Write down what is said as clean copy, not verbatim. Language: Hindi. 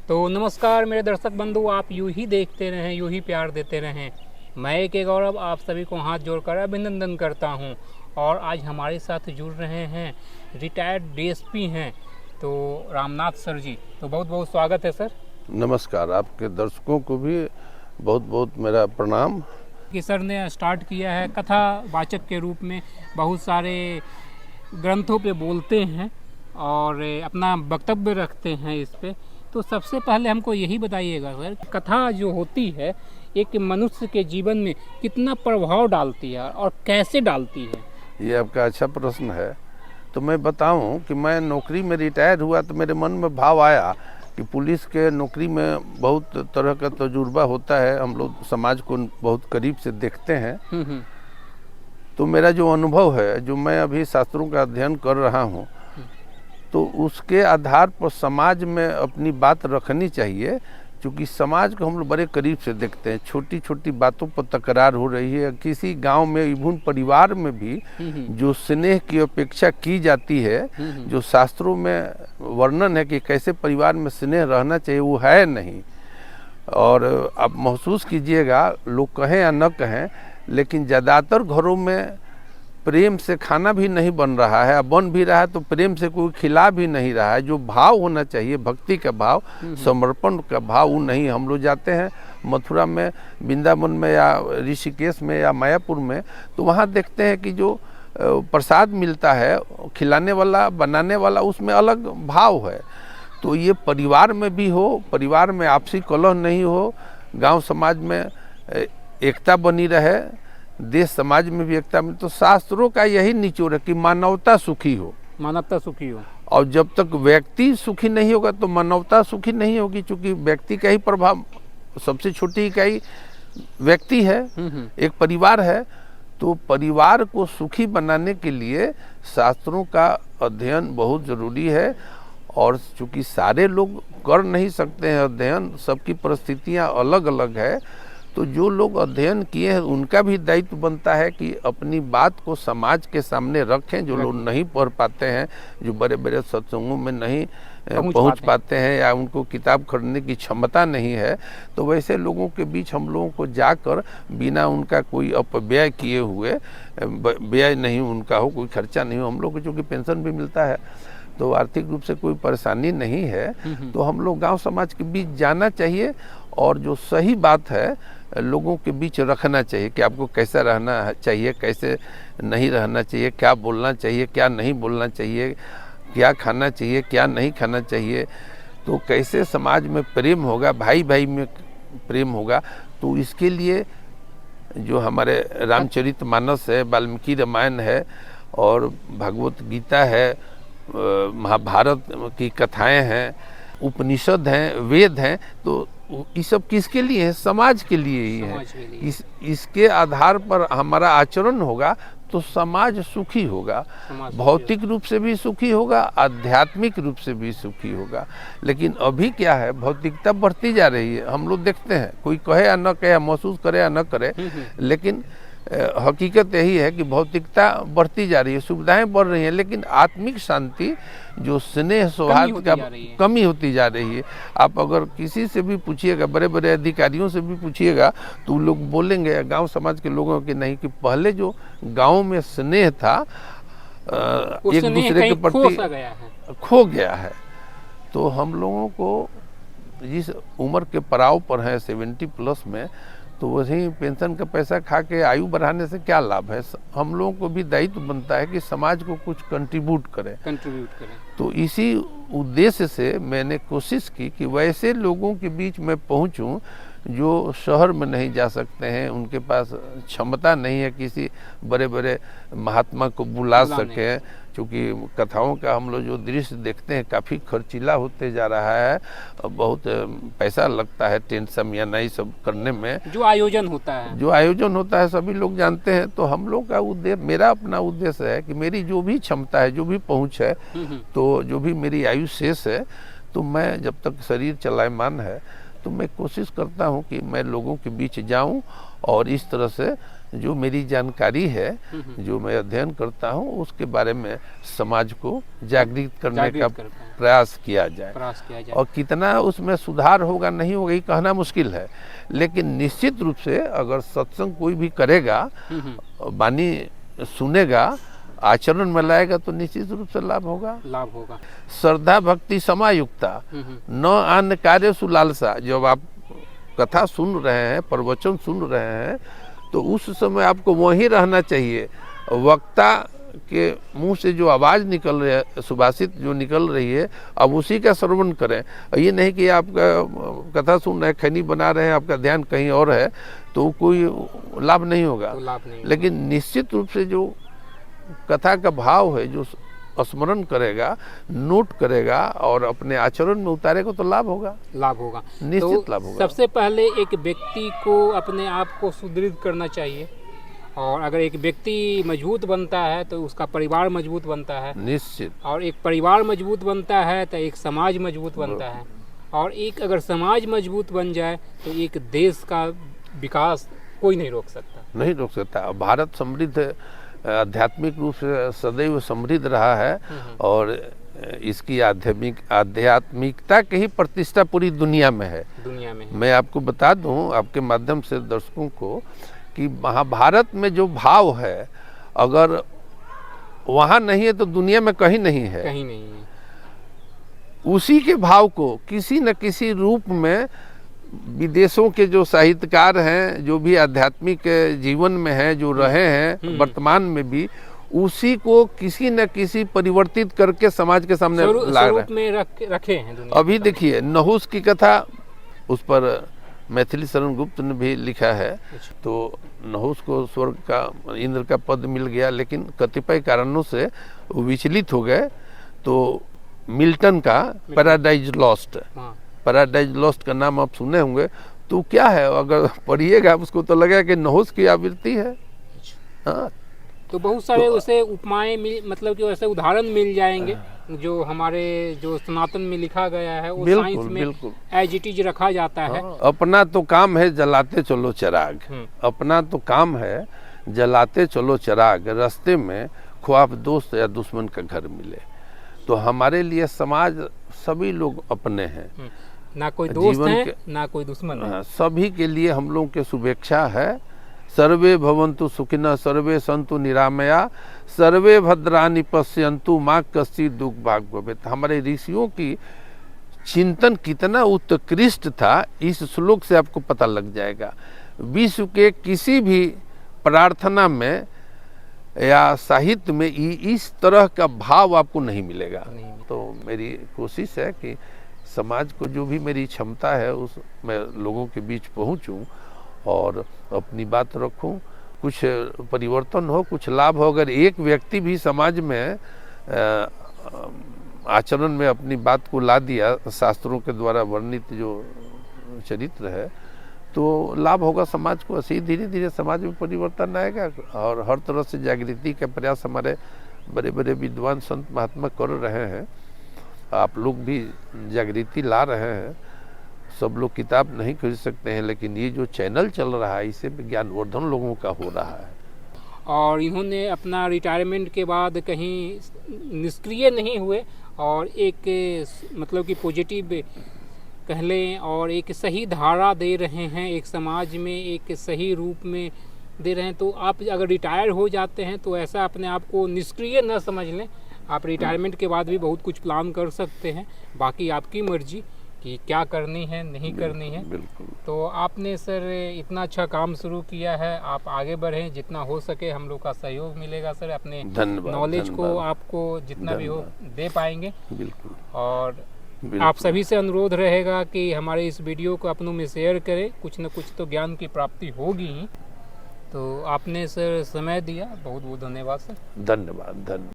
तो नमस्कार मेरे दर्शक बंधु, आप यूं ही देखते रहें, यूं ही प्यार देते रहें। मैं के गौरव आप सभी को हाथ जोड़कर अभिनंदन करता हूं। और आज हमारे साथ जुड़ रहे हैं रिटायर्ड डीएसपी हैं तो रामनाथ सर जी। तो बहुत बहुत स्वागत है सर। नमस्कार, आपके दर्शकों को भी बहुत बहुत मेरा प्रणाम। कि सर ने स्टार्ट किया है कथा वाचक के रूप में, बहुत सारे ग्रंथों पे बोलते हैं और अपना वक्तव्य रखते हैं इस पे। तो सबसे पहले हमको यही बताइएगा सर, कथा जो होती है एक मनुष्य के जीवन में कितना प्रभाव डालती है और कैसे डालती है? ये आपका अच्छा प्रश्न है। तो मैं बताऊं कि मैं नौकरी में रिटायर हुआ तो मेरे मन में भाव आया कि पुलिस के नौकरी में बहुत तरह का तजुर्बा होता है, हम लोग समाज को बहुत करीब से देखते हैं। तो मेरा जो अनुभव है, जो मैं अभी शास्त्रों का अध्ययन कर रहा हूँ, तो उसके आधार पर समाज में अपनी बात रखनी चाहिए। क्योंकि समाज को हम लोग बड़े करीब से देखते हैं, छोटी छोटी बातों पर तकरार हो रही है। किसी गांव में, इवन परिवार में भी जो स्नेह की अपेक्षा की जाती है, जो शास्त्रों में वर्णन है कि कैसे परिवार में स्नेह रहना चाहिए, वो है नहीं। और आप महसूस कीजिएगा, लोग कहें या न कहें, लेकिन ज़्यादातर घरों में प्रेम से खाना भी नहीं बन रहा है। बन भी रहा है तो प्रेम से कोई खिला भी नहीं रहा है। जो भाव होना चाहिए, भक्ति का भाव, समर्पण का भाव, वो नहीं। हम लोग जाते हैं मथुरा में, वृंदावन में या ऋषिकेश में या मायापुर में, तो वहाँ देखते हैं कि जो प्रसाद मिलता है, खिलाने वाला, बनाने वाला, उसमें अलग भाव है। तो ये परिवार में भी हो, परिवार में आपसी कलह नहीं हो, गांव समाज में एकता बनी रहे, देश समाज में भी एकता में। तो शास्त्रों का यही निचोड़ है कि मानवता सुखी हो, मानवता सुखी हो। और जब तक व्यक्ति सुखी नहीं होगा तो मानवता सुखी नहीं होगी। क्योंकि व्यक्ति का ही प्रभाव, सबसे छोटी इकाई व्यक्ति है, एक परिवार है। तो परिवार को सुखी बनाने के लिए शास्त्रों का अध्ययन बहुत ज़रूरी है। और चूँकि सारे लोग कर नहीं सकते हैं अध्ययन, सबकी परिस्थितियाँ अलग अलग है, तो जो लोग अध्ययन किए हैं उनका भी दायित्व बनता है कि अपनी बात को समाज के सामने रखें। जो लोग नहीं पढ़ पाते हैं, जो बड़े बड़े सत्संगों में नहीं पहुंच पाते हैं, या उनको किताब खरीदने की क्षमता नहीं है, तो वैसे लोगों के बीच हम लोगों को जाकर बिना उनका कोई अपव्यय किए हुए, व्यय नहीं उनका हो, कोई खर्चा नहीं हो, हम लोग को चूँकि पेंशन भी मिलता है तो आर्थिक रूप से कोई परेशानी नहीं है, तो हम लोग गांव समाज के बीच जाना चाहिए और जो सही बात है लोगों के बीच रखना चाहिए कि आपको कैसा रहना चाहिए, कैसे नहीं रहना चाहिए, क्या बोलना चाहिए, क्या नहीं बोलना चाहिए, क्या खाना चाहिए, क्या नहीं खाना चाहिए। तो कैसे समाज में प्रेम होगा, भाई भाई में प्रेम होगा। तो इसके लिए जो हमारे रामचरितमानस है, वाल्मीकि रामायण है और भगवत गीता है, महाभारत की कथाएं हैं, उपनिषद हैं, वेद हैं, तो ये सब किसके लिए है? समाज के लिए ही है। इसके आधार पर हमारा आचरण होगा तो समाज सुखी होगा, भौतिक रूप से भी सुखी होगा, आध्यात्मिक रूप से भी सुखी होगा। लेकिन अभी क्या है, भौतिकता बढ़ती जा रही है। हम लोग देखते हैं, कोई कहे या न कहे, महसूस करे या न करे, लेकिन हकीकत यही है कि भौतिकता बढ़ती जा रही है, सुविधाएं बढ़ रही हैं, लेकिन आत्मिक शांति, जो स्नेह सौहार्द का कमी होती जा रही है। आप अगर किसी से भी पूछिएगा, बड़े बड़े अधिकारियों से भी पूछिएगा, तो लोग बोलेंगे, गांव समाज के लोगों के नहीं, कि पहले जो गांव में स्नेह था एक दूसरे के प्रति खो गया है। तो हम लोगों को जिस उम्र के पड़ाव पर है 70+ में, तो वही पेंशन का पैसा खा के आयु बढ़ाने से क्या लाभ है? हम लोगों को भी दायित्व बनता है कि समाज को कुछ कंट्रीब्यूट करें। तो इसी उद्देश्य से मैंने कोशिश की कि वैसे लोगों के बीच में पहुंचूं जो शहर में नहीं जा सकते हैं, उनके पास क्षमता नहीं है किसी बड़े बड़े महात्मा को बुला सके। क्योंकि कथाओं का हम लोग जो दृश्य देखते हैं काफ़ी खर्चीला होते जा रहा है, बहुत पैसा लगता है टेंट समियाना ये सब करने में, जो आयोजन होता है सभी लोग जानते हैं। तो हम लोग का उद्देश्य, मेरा अपना उद्देश्य है कि मेरी जो भी क्षमता है, जो भी पहुंच है, तो जो भी मेरी आयु शेष है, तो मैं जब तक शरीर चलायमान है तो मैं कोशिश करता हूं कि मैं लोगों के बीच जाऊं और इस तरह से जो मेरी जानकारी है, जो मैं अध्ययन करता हूँ, उसके बारे में समाज को जागृत करने का प्रयास किया जाए। और कितना उसमें सुधार होगा नहीं होगा ये कहना मुश्किल है, लेकिन निश्चित रूप से अगर सत्संग कोई भी करेगा, वाणी सुनेगा, आचरण में लाएगा तो निश्चित रूप से लाभ होगा। श्रद्धा भक्ति समायुक्ता न अन्य कार्य सुलालसा। जब आप कथा सुन रहे हैं, प्रवचन सुन रहे हैं, तो उस समय आपको वहीं रहना चाहिए। वक्ता के मुंह से जो आवाज़ निकल रही है, सुभाषित जो निकल रही है, अब उसी का श्रवण करें। ये नहीं कि आपका कथा सुन रहे हैं, खैनी बना रहे हैं, आपका ध्यान कहीं और है, तो कोई लाभ नहीं होगा। लेकिन निश्चित रूप से जो कथा का भाव है, जो स्मरण करेगा, नोट करेगा और अपने आचरण में उतारेगा तो लाभ होगा। निश्चित लाभ होगा। सबसे पहले एक व्यक्ति को अपने आप को सुदृढ़ करना चाहिए, और अगर एक व्यक्ति मजबूत बनता है तो उसका परिवार मजबूत बनता है। निश्चित। और एक परिवार मजबूत बनता है तो एक समाज मजबूत बनता है, और एक अगर समाज मजबूत बन जाए तो एक देश का विकास कोई नहीं रोक सकता। भारत समृद्ध आध्यात्मिक रूप से सदैव समृद्ध रहा है, और इसकी आध्यात्मिकता की ही प्रतिष्ठा पूरी दुनिया में है। मैं आपको बता दूं, आपके माध्यम से दर्शकों को, कि महाभारत में जो भाव है, अगर वहाँ नहीं है तो दुनिया में कहीं नहीं है। उसी के भाव को किसी न किसी रूप में विदेशों के जो साहित्यकार हैं, जो भी आध्यात्मिक जीवन में हैं, जो रहे हैं वर्तमान में भी, उसी को किसी न किसी परिवर्तित करके समाज के सामने रखे हैं। अभी देखिए नहुस की कथा, उस पर मैथिली शरण गुप्त ने भी लिखा है। तो नहुस को स्वर्ग का, इंद्र का पद मिल गया, लेकिन कतिपय कारणों से वो विचलित हो गए। तो मिल्टन का पैराडाइज लॉस्ट का नाम आप सुने होंगे। तो क्या है, अगर पढ़िएगा उसको तो लगेगा कि नहुस की आवृत्ति है। हाँ, तो बहुत सारे उसे उपमाएं मतलब कि वैसे उदाहरण मिल जाएंगे जो हमारे जो सनातन में लिखा गया है, वो साइंस में एज इट इज रखा जाता है। अपना तो काम है जलाते चलो चिराग, अपना तो काम है जलाते चलो चिराग, रास्ते में ख्वाब दोस्त या दुश्मन का घर मिले। तो हमारे लिए समाज सभी लोग अपने हैं, ना कोई दोस्त है ना कोई दुश्मन है। सभी के लिए हम लोगों के शुभेच्छा है। सर्वे भवन्तु सुखिनः, सर्वे सन्तु निरामया, सर्वे भद्राणि पश्यन्तु माँ कश्चित् दुख भाग भवेत्। हमारे ऋषियों की चिंतन कितना उत्कृष्ट था, इस श्लोक से आपको पता लग जाएगा। विश्व के किसी भी प्रार्थना में या साहित्य में इस तरह का भाव आपको नहीं मिलेगा। तो मेरी कोशिश है कि समाज को जो भी मेरी क्षमता है उस मैं लोगों के बीच पहुंचूं और अपनी बात रखूं, कुछ परिवर्तन हो, कुछ लाभ हो। अगर एक व्यक्ति भी समाज में आचरण में अपनी बात को ला दिया, शास्त्रों के द्वारा वर्णित जो चरित्र है, तो लाभ होगा समाज को। ऐसे ही धीरे धीरे समाज में परिवर्तन आएगा, और हर तरह से जागृति का प्रयास हमारे बड़े बड़े विद्वान संत महात्मा कर रहे हैं। आप लोग भी जागृति ला रहे हैं। सब लोग किताब नहीं खरीद सकते हैं, लेकिन ये जो चैनल चल रहा है, इससे ज्ञानवर्धन लोगों का हो रहा है। और इन्होंने अपना रिटायरमेंट के बाद कहीं निष्क्रिय नहीं हुए, और एक मतलब कि पॉजिटिव कह लें, और एक सही धारा दे रहे हैं, एक समाज में एक सही रूप में दे रहे हैं। तो आप अगर रिटायर हो जाते हैं तो ऐसा अपने आप को निष्क्रिय न समझ लें। आप रिटायरमेंट के बाद भी बहुत कुछ प्लान कर सकते हैं, बाकी आपकी मर्जी कि क्या करनी है नहीं करनी है। तो आपने सर इतना अच्छा काम शुरू किया है, आप आगे बढ़ें, जितना हो सके हम लोग का सहयोग मिलेगा सर। अपने नॉलेज को आपको जितना भी हो दे पाएंगे। और आप सभी से अनुरोध रहेगा कि हमारे इस वीडियो को अपनों में शेयर करें, कुछ न कुछ तो ज्ञान की प्राप्ति होगी ही। तो आपने सर समय दिया, बहुत बहुत धन्यवाद सर। धन्यवाद।